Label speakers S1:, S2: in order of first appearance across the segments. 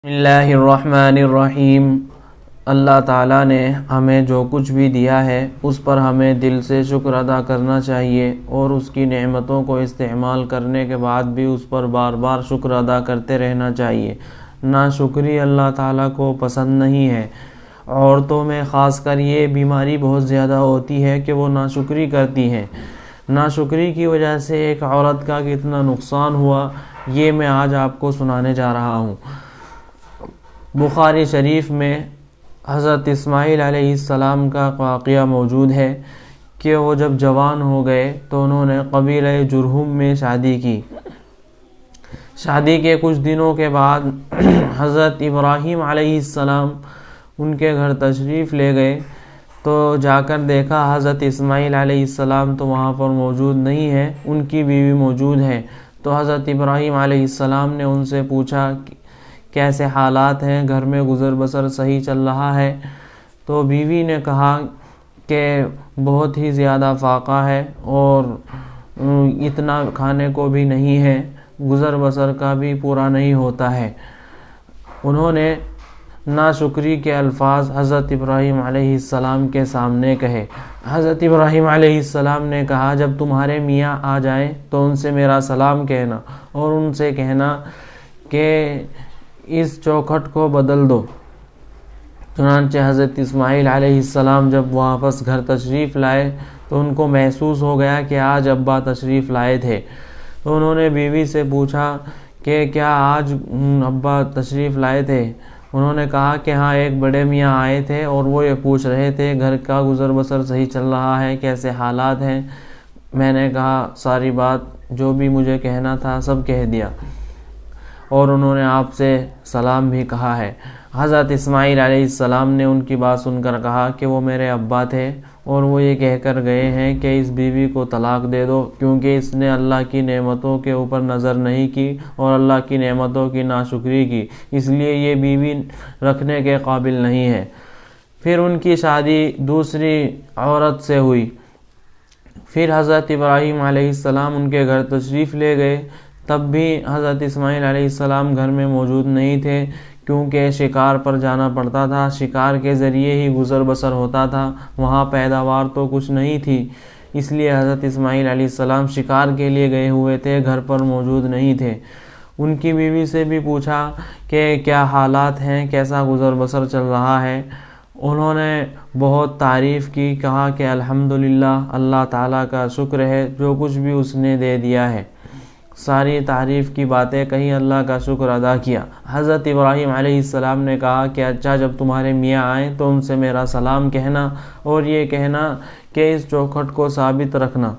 S1: بسم اللہ الرحمن الرحیم۔ اللہ تعالیٰ نے ہمیں جو کچھ بھی دیا ہے اس پر ہمیں دل سے شکر ادا کرنا چاہیے، اور اس کی نعمتوں کو استعمال کرنے کے بعد بھی اس پر بار بار شکر ادا کرتے رہنا چاہیے۔ ناشکری اللہ تعالیٰ کو پسند نہیں ہے۔ عورتوں میں خاص کر یہ بیماری بہت زیادہ ہوتی ہے کہ وہ ناشکری کرتی ہیں۔ ناشکری کی وجہ سے ایک عورت کا کتنا نقصان ہوا، یہ میں آج آپ کو سنانے جا رہا ہوں۔ بخاری شریف میں حضرت اسماعیل علیہ السلام کا واقعہ موجود ہے کہ وہ جب جوان ہو گئے تو انہوں نے قبیلہ جرہم میں شادی کی۔ شادی کے کچھ دنوں کے بعد حضرت ابراہیم علیہ السلام ان کے گھر تشریف لے گئے، تو جا کر دیکھا حضرت اسماعیل علیہ السلام تو وہاں پر موجود نہیں ہے، ان کی بیوی موجود ہے۔ تو حضرت ابراہیم علیہ السلام نے ان سے پوچھا کیسے حالات ہیں، گھر میں گزر بسر صحیح چل رہا ہے؟ تو بیوی نے کہا کہ بہت ہی زیادہ فاقہ ہے، اور اتنا کھانے کو بھی نہیں ہے، گزر بسر کا بھی پورا نہیں ہوتا ہے۔ انہوں نے ناشکری کے الفاظ حضرت ابراہیم علیہ السلام کے سامنے کہے۔ حضرت ابراہیم علیہ السلام نے کہا جب تمہارے میاں آ جائیں تو ان سے میرا سلام کہنا، اور ان سے کہنا کہ اس چوکھٹ کو بدل دو۔ چنانچہ حضرت اسماعیل علیہ السلام جب واپس گھر تشریف لائے تو ان کو محسوس ہو گیا کہ آج ابا تشریف لائے تھے۔ تو انہوں نے بیوی سے پوچھا کہ کیا آج ابا تشریف لائے تھے؟ انہوں نے کہا کہ ہاں، ایک بڑے میاں آئے تھے اور وہ یہ پوچھ رہے تھے گھر کا گزر بسر صحیح چل رہا ہے، کیسے حالات ہیں۔ میں نے کہا ساری بات جو بھی مجھے کہنا تھا سب کہہ دیا، اور انہوں نے آپ سے سلام بھی کہا ہے۔ حضرت اسماعیل علیہ السلام نے ان کی بات سن کر کہا کہ وہ میرے ابا تھے، اور وہ یہ کہہ کر گئے ہیں کہ اس بیوی کو طلاق دے دو، کیونکہ اس نے اللہ کی نعمتوں کے اوپر نظر نہیں کی اور اللہ کی نعمتوں کی ناشکری کی، اس لیے یہ بیوی رکھنے کے قابل نہیں ہے۔ پھر ان کی شادی دوسری عورت سے ہوئی۔ پھر حضرت ابراہیم علیہ السلام ان کے گھر تشریف لے گئے، تب بھی حضرت اسماعیل علیہ السلام گھر میں موجود نہیں تھے، کیونکہ شکار پر جانا پڑتا تھا، شکار کے ذریعے ہی گزر بسر ہوتا تھا، وہاں پیداوار تو کچھ نہیں تھی، اس لیے حضرت اسماعیل علیہ السلام شکار کے لیے گئے ہوئے تھے، گھر پر موجود نہیں تھے۔ ان کی بیوی سے بھی پوچھا کہ کیا حالات ہیں، کیسا گزر بسر چل رہا ہے؟ انہوں نے بہت تعریف کی، کہا کہ الحمدللہ، اللہ تعالیٰ کا شکر ہے، جو کچھ بھی اس نے دے دیا ہے۔ ساری تعریف کی باتیں کہیں، اللہ کا شکر ادا کیا۔ حضرت ابراہیم علیہ السلام نے کہا کہ اچھا، جب تمہارے میاں آئیں تو ان سے میرا سلام کہنا، اور یہ کہنا کہ اس چوکھٹ کو ثابت رکھنا۔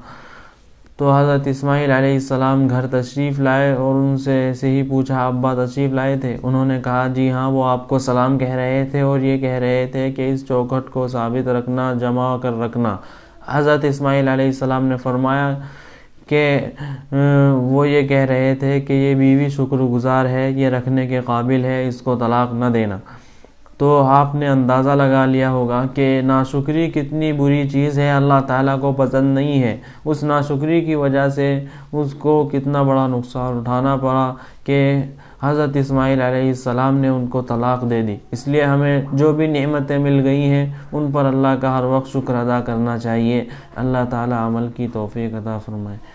S1: تو حضرت اسماعیل علیہ السلام گھر تشریف لائے اور ان سے ایسے ہی پوچھا ابا تشریف لائے تھے؟ انہوں نے کہا جی ہاں، وہ آپ کو سلام کہہ رہے تھے اور یہ کہہ رہے تھے کہ اس چوکھٹ کو ثابت رکھنا، جمع کر رکھنا۔ حضرت اسماعیل علیہ السلام نے فرمایا کہ وہ یہ کہہ رہے تھے کہ یہ بیوی شکر گزار ہے، یہ رکھنے کے قابل ہے، اس کو طلاق نہ دینا۔ تو آپ نے اندازہ لگا لیا ہوگا کہ ناشکری کتنی بری چیز ہے، اللہ تعالیٰ کو پسند نہیں ہے۔ اس ناشکری کی وجہ سے اس کو کتنا بڑا نقصان اٹھانا پڑا کہ حضرت اسماعیل علیہ السلام نے ان کو طلاق دے دی۔ اس لیے ہمیں جو بھی نعمتیں مل گئی ہیں ان پر اللہ کا ہر وقت شکر ادا کرنا چاہیے۔ اللہ تعالیٰ عمل کی توفیق عطا فرمائے۔